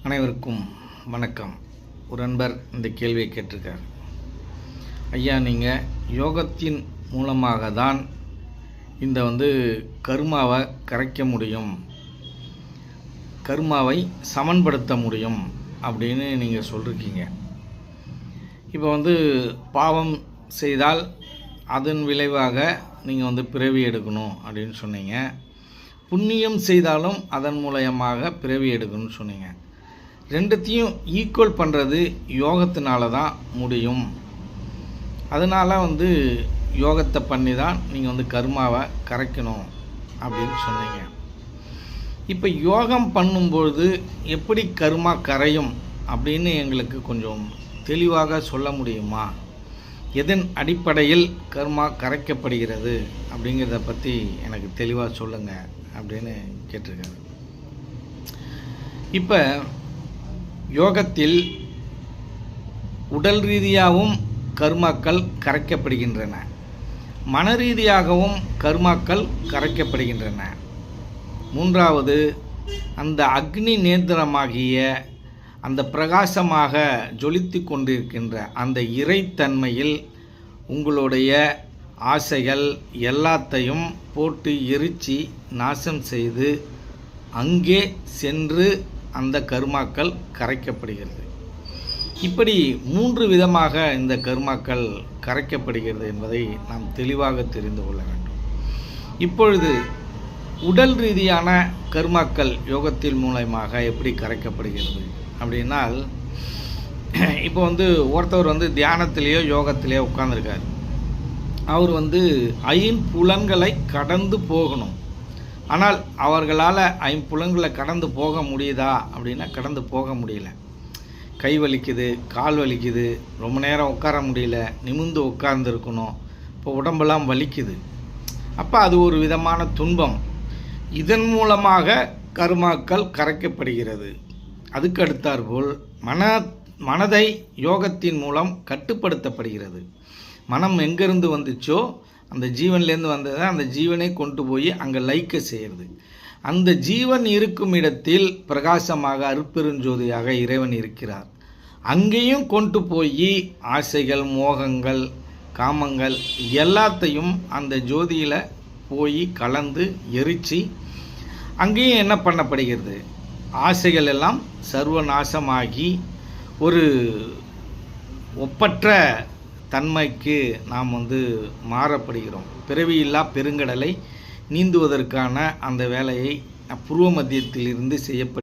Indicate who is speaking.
Speaker 1: அனைவருக்கும் வணக்கம். ஒரு நண்பர் இந்த கேள்வியை கேட்டிருக்கார். ஐயா, நீங்கள் யோகத்தின் மூலமாக தான் இந்த கர்மாவை கரைக்க முடியும், கர்மாவை சமன்படுத்த முடியும் அப்படின்னு நீங்கள் சொல்லிருக்கீங்க. இப்போ பாவம் செய்தால் அதன் விளைவாக நீங்கள் பிறவி எடுக்கணும் அப்படின்னு சொன்னீங்க. புண்ணியம் செய்தாலும் அதன் மூலயமாக பிறவி எடுக்கணும்னு சொன்னீங்க. ரெண்டுத்தையும் ஈக்குவல் பண்ணுறது யோகத்தினால தான் முடியும். அதனால் யோகத்தை பண்ணி தான் நீங்கள் கர்மாவை கரைக்கணும் அப்படின்னு சொன்னீங்க. இப்போ யோகம் பண்ணும்பொழுது எப்படி கர்மா கரையும் அப்படின்னு எங்களுக்கு கொஞ்சம் தெளிவாக சொல்ல முடியுமா? எதன் அடிப்படையில் கர்மா கரைக்கப்படுகிறது அப்படிங்கிறத பற்றி எனக்கு தெளிவாக சொல்லுங்கள் அப்படின்னு கேட்டிருக்காரு. இப்போ யோகத்தில் உடல் ரீதியாகவும் கர்மாக்கள் கரைக்கப்படுகின்றன, மன ரீதியாகவும் கர்மாக்கள் கரைக்கப்படுகின்றன. மூன்றாவது, அந்த அக்னி நேத்திரமாகிய அந்த பிரகாசமாக ஜொலித்து கொண்டிருக்கின்ற அந்த இறைத்தன்மையில் உங்களுடைய ஆசைகள் எல்லாத்தையும் போட்டு எரித்து நாசம் செய்து அங்கே சென்று அந்த கர்மாக்கள் கரைக்கப்படுகிறது. இப்படி 3 விதமாக இந்த கர்மாக்கள் கரைக்கப்படுகிறது என்பதை நாம் தெளிவாக தெரிந்து கொள்ள வேண்டும். இப்பொழுது உடல் ரீதியான கர்மாக்கள் யோகத்தின் மூலமாக எப்படி கரைக்கப்படுகிறது அப்படின்னால், இப்போ ஒருத்தவர் தியானத்திலேயோ யோகத்திலேயோ உட்கார்ந்துருக்கார். அவர் ஐம்புலன்களை கடந்து போகணும். ஆனால் அவர்களால் ஐம்புலன்களை கடந்து போக முடியுதா அப்படின்னா கடந்து போக முடியல. கை வலிக்குது, கால் வலிக்குது, ரொம்ப நேரம் உட்கார முடியல, நிமிர்ந்து உட்கார்ந்துருக்கணும், இப்போ உடம்பெல்லாம் வலிக்குது. அப்போ அது ஒரு விதமான துன்பம். இதன் மூலமாக கர்மாக்கள் கரைக்கப்படுகிறது. அதுக்கு அடுத்தாற்போல் மனதை யோகத்தின் மூலம் கட்டுப்படுத்தப்படுகிறது. மனம் எங்கேருந்து வந்துச்சோ அந்த ஜீவன்லேருந்து வந்ததை அந்த ஜீவனை கொண்டு போய் அங்கே லைக்க செய்கிறது. அந்த ஜீவன் இருக்கும் இடத்தில் பிரகாசமாக அருட்பெருஞ்சோதியாக இறைவன் இருக்கிறார். அங்கேயும் கொண்டு போய் ஆசைகள், மோகங்கள், காமங்கள் எல்லாத்தையும் அந்த ஜோதியில் போய் கலந்து எரித்து அங்கேயும் என்ன பண்ணப்படுகிறது? ஆசைகள் எல்லாம் சர்வநாசமாகி ஒரு ஒப்பற்ற தன்மைக்கு நாம் மாறப்படுகிறோம். பிறவியில்லா பெருங்கடலை நீந்துவதற்கான அந்த வேலையை பூர்வ மத்தியத்திலிருந்து செய்யப்படும்.